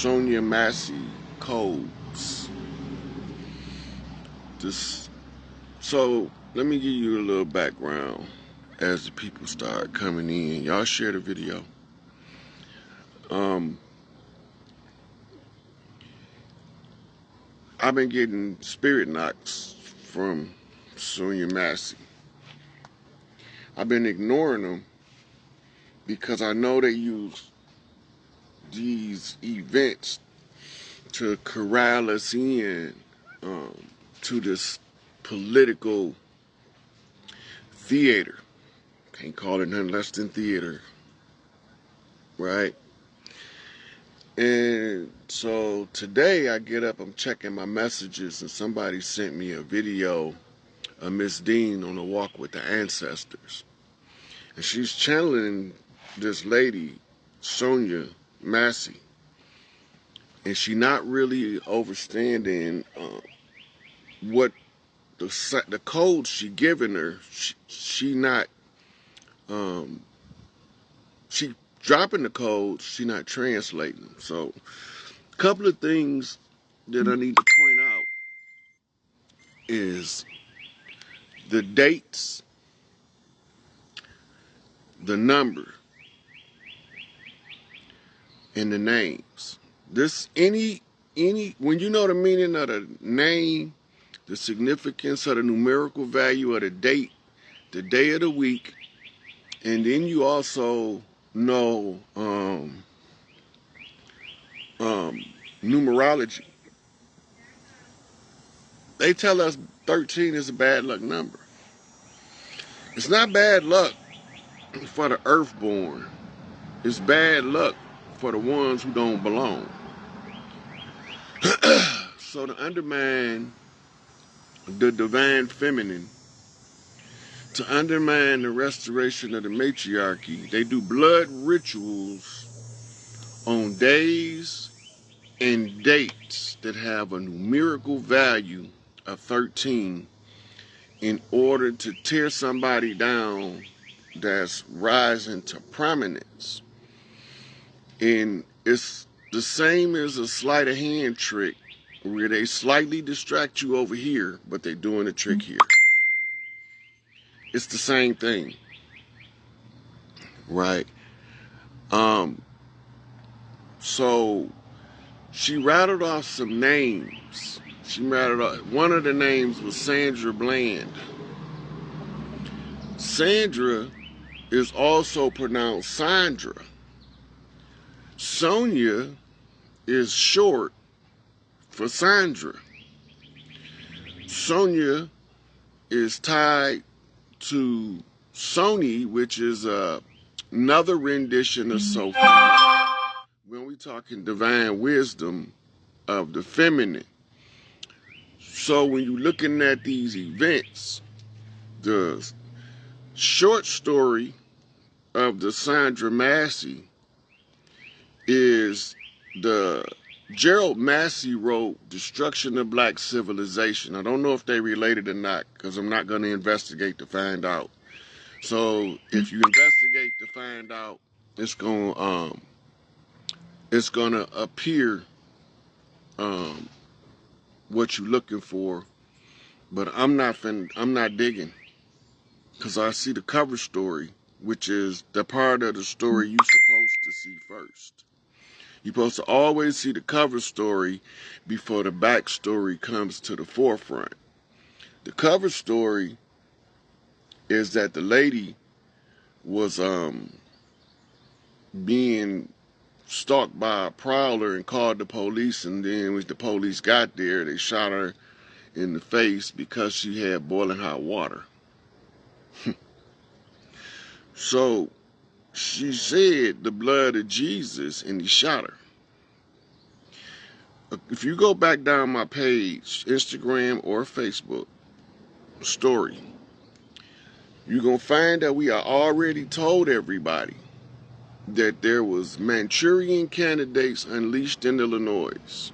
Sonia Massey codes. So let me give you a little background as the people start coming in. Y'all share the video. I've been getting spirit knocks from Sonia Massey. I've been ignoring them because I know they use these events to corral us in to this political theater. Can't call it nothing less than theater, right? And so today I get up, I'm checking my messages, and somebody sent me a video of Miss Dean on a walk with the ancestors. And she's channeling this lady, Sonia Massey. And she not really understanding what the codes she giving her. She not, she dropping the codes, she not translating them. So a couple of things that I need to point out is the dates, the number, and the names. This when you know the meaning of the name, the significance of the numerical value of the date, the day of the week, and then you also know numerology. They tell us 13 is a bad luck number. It's not bad luck for the earthborn. It's bad luck for the ones who don't belong. So to undermine the divine feminine, to undermine the restoration of the matriarchy, they do blood rituals on days and dates that have a numerical value of 13 in order to tear somebody down that's rising to prominence. And it's the same as a sleight of hand trick where they slightly distract you over here, but they're doing a trick here. It's the same thing, right? So she rattled off some names. She rattled off, one of the names was Sandra Bland. Sandra is also pronounced Sandra. Sonia is short for Sandra. Sonia is tied to Sony, which is another rendition of Sophia. When we talking divine wisdom of the feminine. So when you're looking at these events, the short story of the Sandra Massey is the Gerald Massey wrote Destruction of Black Civilization. I don't know if they related or not, because I'm not going to investigate to find out. So if you investigate to find out, it's going to appear what you're looking for. But I'm not digging, because I see the cover story, which is the part of the story you're supposed to see first. You're supposed to always see the cover story before the backstory comes to the forefront. The cover story is that the lady was being stalked by a prowler and called the police, and then when the police got there, they shot her in the face because she had boiling hot water. So she said the blood of Jesus, and he shot her. If you go back down my page, Instagram or Facebook story, you're going to find that we are already told everybody that there was Manchurian candidates unleashed in Illinois.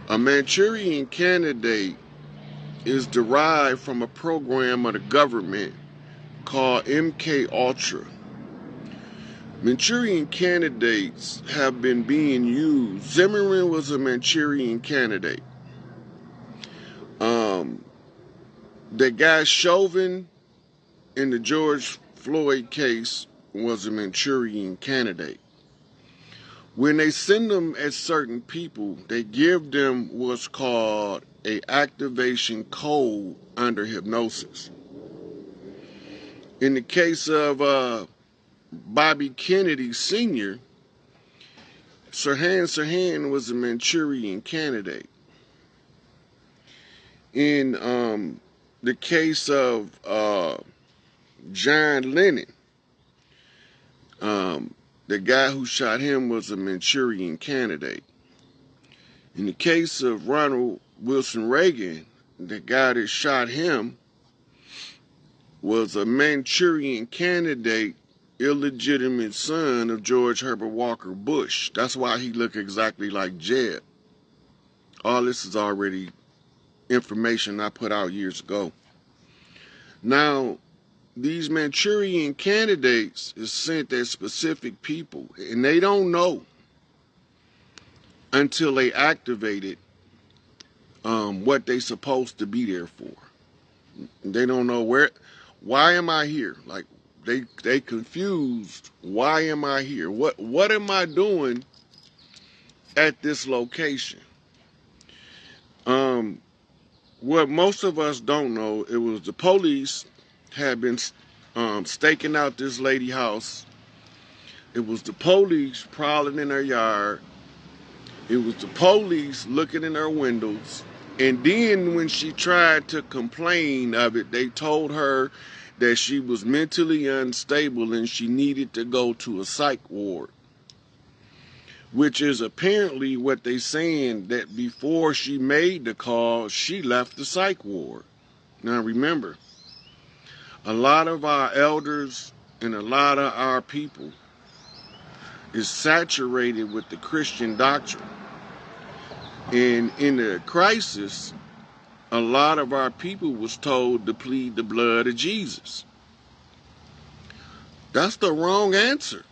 A Manchurian candidate is derived from a program of the government called MKUltra. Manchurian candidates have been being used. Zimmerman was a Manchurian candidate. That guy Chauvin in the George Floyd case was a Manchurian candidate. When they send them at certain people, they give them what's called a activation code under hypnosis. In the case of Bobby Kennedy Sr., Sirhan was a Manchurian candidate. In the case of John Lennon, the guy who shot him was a Manchurian candidate. In the case of Ronald Wilson Reagan, the guy that shot him was a Manchurian candidate, illegitimate son of George Herbert Walker Bush. That's why he looked exactly like Jeb. All this is already information I put out years ago. Now, these Manchurian candidates is sent at specific people, and they don't know until they activate it what they supposed to be there for. They don't know why am I here? Like they confused. Why am I here? What am I doing at this location? What most of us don't know, it was the police had been staking out this lady house. It was the police prowling in her yard. It was the police looking in her windows. And then when she tried to complain of it, they told her that she was mentally unstable and she needed to go to a psych ward. Which is apparently what they saying, that before she made the call, she left the psych ward. Now remember, a lot of our elders and a lot of our people is saturated with the Christian doctrine. And in the crisis, a lot of our people was told to plead the blood of Jesus. That's the wrong answer.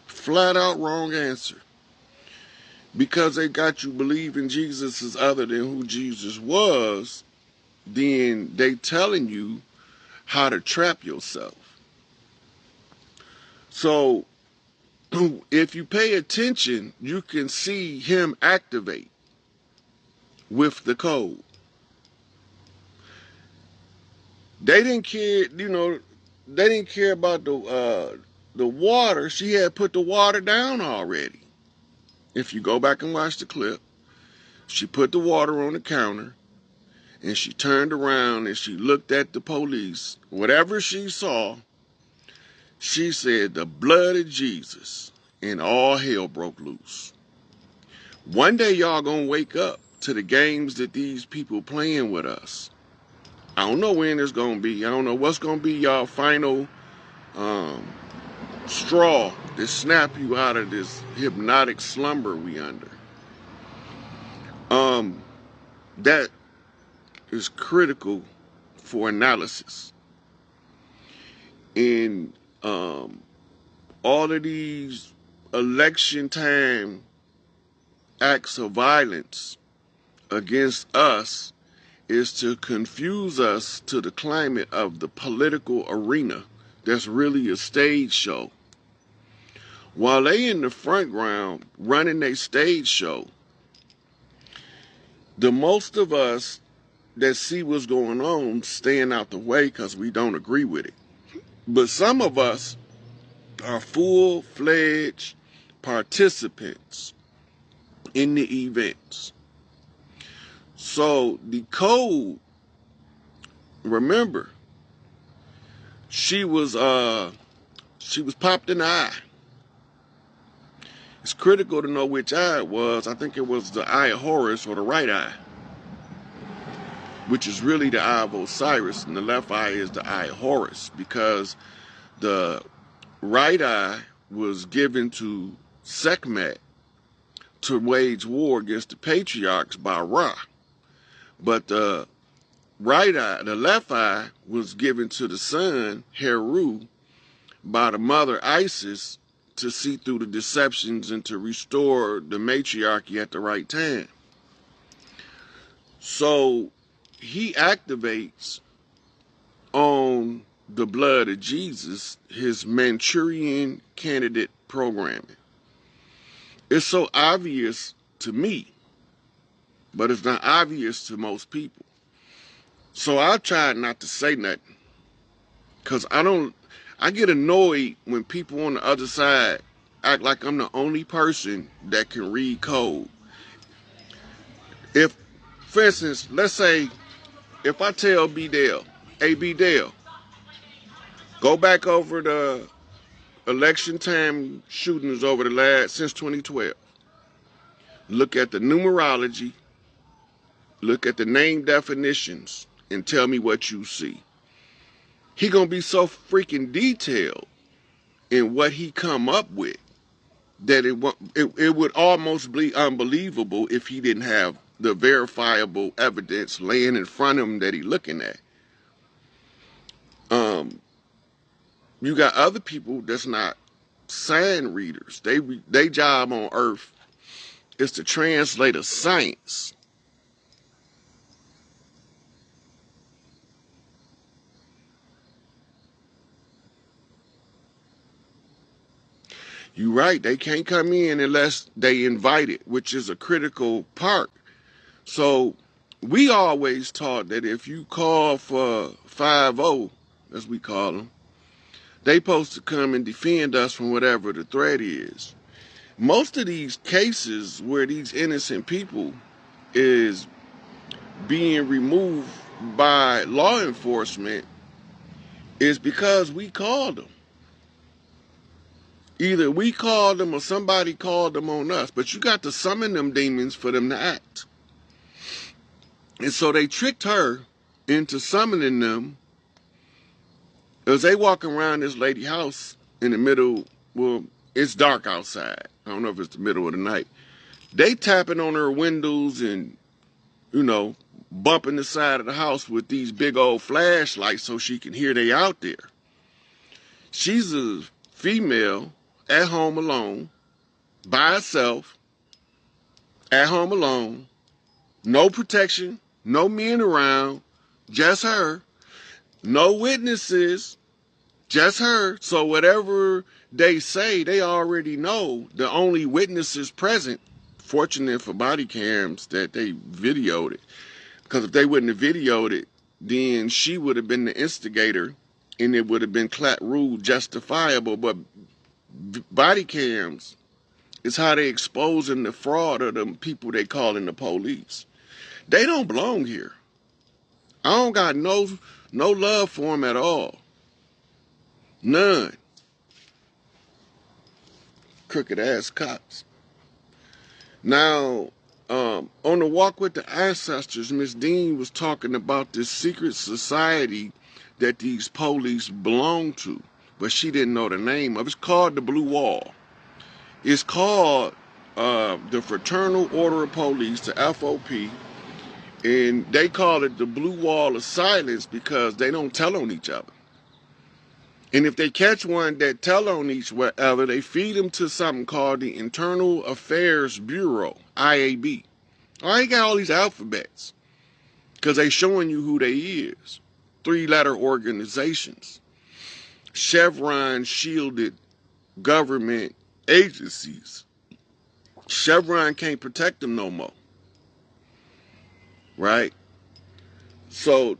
Flat out wrong answer. Because they got you believing Jesus is other than who Jesus was, then they telling you how to trap yourself. So, if you pay attention, you can see him activate with the code. They didn't care, they didn't care about the water. She had put the water down already. If you go back and watch the clip, she put the water on the counter and she turned around and she looked at the police. Whatever she saw, she said, "The blood of Jesus," and all hell broke loose. One day y'all gonna wake up to the games that these people playing with us. I don't know when it's gonna be. I don't know what's gonna be y'all final straw to snap you out of this hypnotic slumber we under. That is critical for analysis. And all of these election time acts of violence against us is to confuse us to the climate of the political arena that's really a stage show. While they in the front ground running their stage show, the most of us that see what's going on staying out the way because we don't agree with it. But some of us are full-fledged participants in the events. So the code, remember, she was popped in the eye. It's critical to know which eye it was. I think it was the eye of Horus, or the right eye, which is really the eye of Osiris, and the left eye is the eye of Horus, because the right eye was given to Sekhmet to wage war against the patriarchs by Ra. But the right eye, the left eye, was given to the sun, Heru, by the mother Isis to see through the deceptions and to restore the matriarchy at the right time. So he activates on the blood of Jesus his Manchurian candidate programming. It's so obvious to me, but it's not obvious to most people. So I try not to say nothing, because I get annoyed when people on the other side act like I'm the only person that can read code. If, for instance, let's say, if I tell B-Dale, hey B-Dale, go back over the election time shootings over the last, since 2012. Look at the numerology, look at the name definitions, and tell me what you see. He gonna be so freaking detailed in what he come up with that it would almost be unbelievable if he didn't have the verifiable evidence laying in front of him that he looking at. You got other people that's not sign readers. They job on earth is to translate a science. You're right, they can't come in unless they invited, which is a critical part. So we always taught that if you call for 5-0, as we call them, they supposed to come and defend us from whatever the threat is. Most of these cases where these innocent people is being removed by law enforcement is because we called them. Either we called them or somebody called them on us. But you got to summon them demons for them to act. And so they tricked her into summoning them. As they walking around this lady's house in the middle, well, it's dark outside. I don't know if it's the middle of the night. They tapping on her windows and, bumping the side of the house with these big old flashlights so she can hear they out there. She's a female at home alone, by herself, at home alone, no protection, no men around, just her, no witnesses, just her. So whatever they say, they already know the only witnesses present. Fortunate for body cams that they videoed it. Because if they wouldn't have videoed it, then she would have been the instigator and it would have been ruled justifiable. But body cams is how they exposing the fraud of the people they calling the police. They don't belong here. I don't got no love for them at all. None. Crooked ass cops. Now, on the walk with the ancestors, Miss Dean was talking about this secret society that these police belong to, but she didn't know the name of. It's called the Blue Wall. It's called the Fraternal Order of Police, the FOP, and they call it the Blue Wall of Silence because they don't tell on each other. And if they catch one that tell on each other, they feed them to something called the Internal Affairs Bureau, IAB. I ain't got all these alphabets because they showing you who they is. 3-letter organizations. Chevron shielded government agencies. Chevron can't protect them no more. Right? So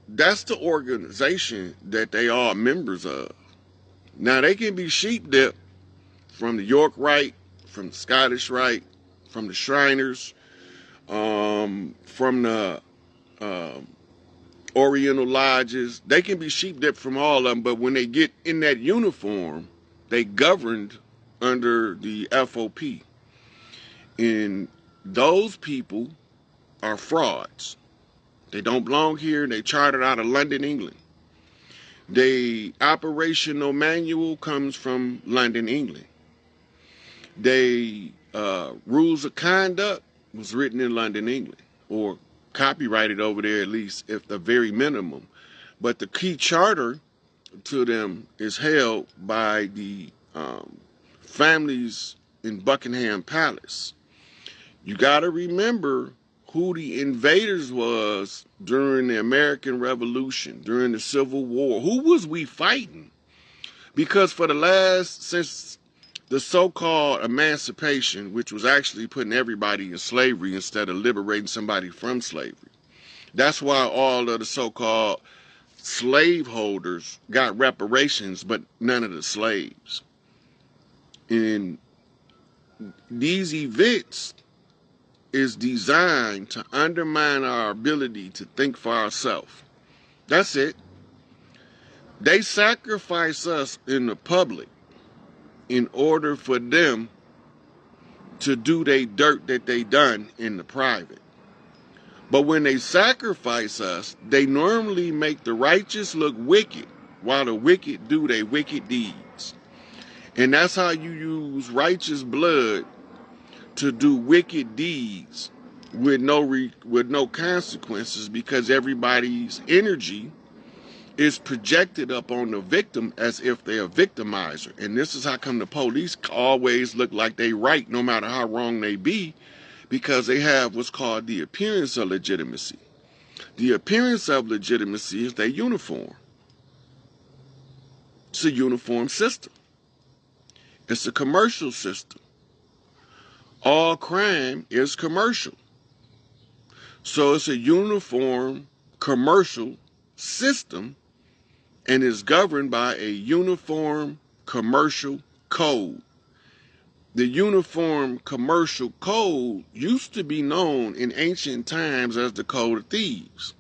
that's the organization that they are members of. Now they can be sheep dipped from the York Rite, from the Scottish Rite, from the Shriners, from the Oriental Lodges. They can be sheep dipped from all of them, but when they get in that uniform, they governed under the FOP. And those people are frauds. They don't belong here. They chartered out of London, England. The operational manual comes from London, England. They rules of conduct was written in London, England, or copyrighted over there at least, if the very minimum. But the key charter to them is held by the families in Buckingham Palace. You got to remember who the invaders was during the American Revolution, during the Civil War. Who was we fighting? Because for the last, since the so-called emancipation, which was actually putting everybody in slavery instead of liberating somebody from slavery, that's why all of the so-called slaveholders got reparations, but none of the slaves. And these events is designed to undermine our ability to think for ourselves. That's it. They sacrifice us in the public in order for them to do their dirt that they done in the private. But when they sacrifice us, they normally make the righteous look wicked while the wicked do their wicked deeds. And that's how you use righteous blood to do wicked deeds with no consequences, because everybody's energy is projected up on the victim as if they're a victimizer. And this is how come the police always look like they right no matter how wrong they be, because they have what's called the appearance of legitimacy. The appearance of legitimacy is their uniform. It's a uniform system. It's a commercial system. All crime is commercial. So it's a uniform commercial system and is governed by a uniform commercial code. The uniform commercial code used to be known in ancient times as the Code of Thieves.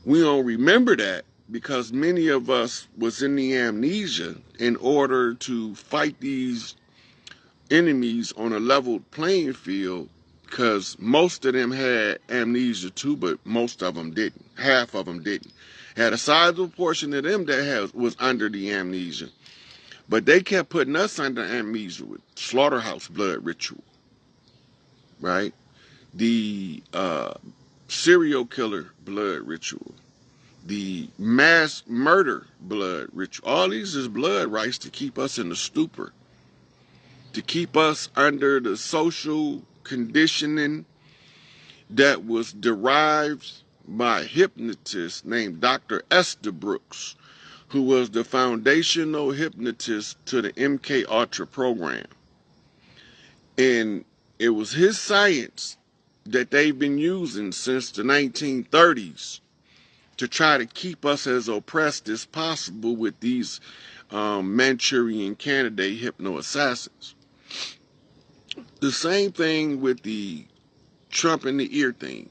We don't remember that because many of us was in the amnesia in order to fight these enemies on a level playing field, because most of them had amnesia too, but most of them didn't. Half of them didn't. Had a sizable portion of them that was under the amnesia. But they kept putting us under amnesia with slaughterhouse blood ritual, right? The serial killer blood ritual, the mass murder blood ritual. All these is blood rites to keep us in the stupor, to keep us under the social conditioning that was derived by a hypnotist named Dr. Esther Brooks, who was the foundational hypnotist to the MKUltra program. And it was his science that they've been using since the 1930s to try to keep us as oppressed as possible with these Manchurian candidate hypno-assassins. The same thing with the Trump in the ear thing.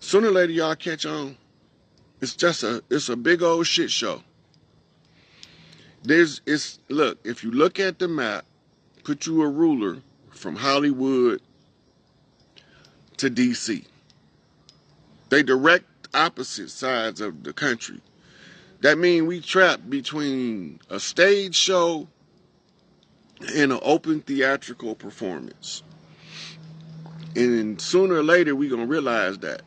Sooner or later, y'all catch on. It's a big old shit show. Look, if you look at the map, put you a ruler from Hollywood to DC. They direct opposite sides of the country. That means we trapped between a stage show and an open theatrical performance. And sooner or later, we're going to realize that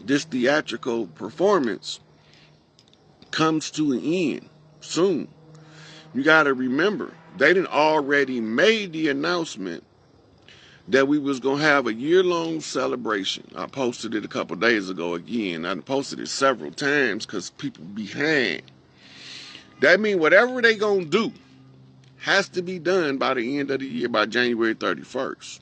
this theatrical performance comes to an end soon. You got to remember, they done already made the announcement that we was going to have a year-long celebration. I posted it a couple days ago again. I posted it several times because people behind. That means whatever they going to do has to be done by the end of the year, by January 31st.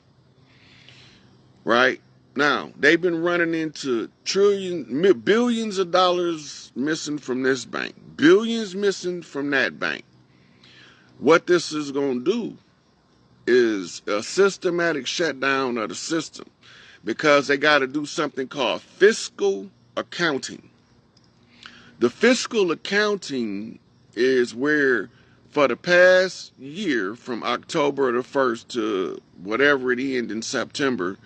Right? Now, they've been running into billions of dollars missing from this bank. Billions missing from that bank. What this is going to do is a systematic shutdown of the system, because they got to do something called fiscal accounting. The fiscal accounting is where, for the past year, from October the 1st to whatever it ends in September,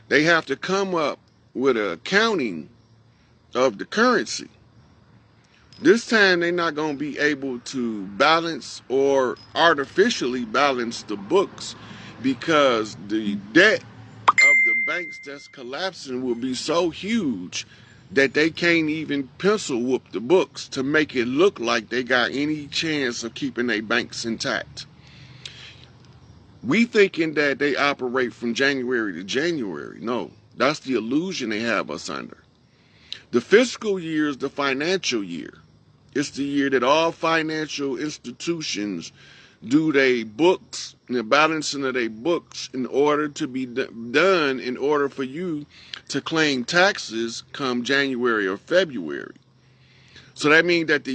they have to come up with an accounting of the currency. This time they're not going to be able to balance or artificially balance the books, because the debt of the banks that's collapsing will be so huge that they can't even pencil whoop the books to make it look like they got any chance of keeping their banks intact. We thinking that they operate from January to January. No, that's the illusion they have us under. The fiscal year is the financial year. It's the year that all financial institutions do their books and the balancing of their books in order to be done in order for you to claim taxes come January or February. So that means that the